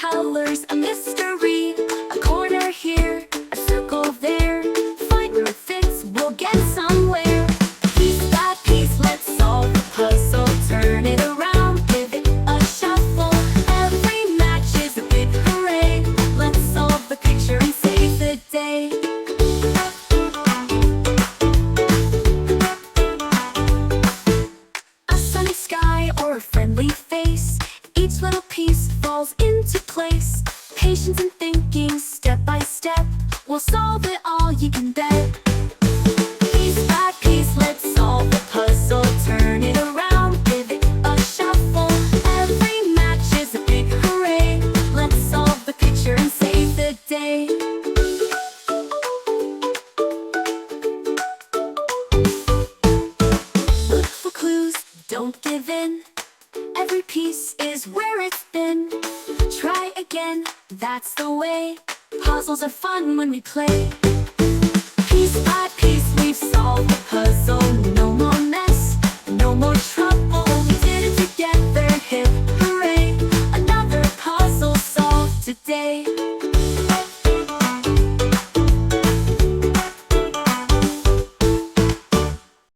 colors, a mystery. A corner here, a circle there. Find where it fits, we'll get somewhere. Piece by piece, let's solve the puzzle. Turn it around, give it a shuffle. Every match is a big hooray. Let's solve the picture and save the day. A sunny sky or a friendly face. Each little piece falls into place. Patience and thinking, step by step. We'll solve it all, you can bet. Piece by piece, let's solve the puzzle. Turn it around, give it a shuffle. Every match is a big hooray. Let's solve the picture and save the day. Look for clues, don't give in. Every piece is where it's been. Try again, that's the way. Puzzles are fun when we play. Piece by piece, we've solved the puzzle.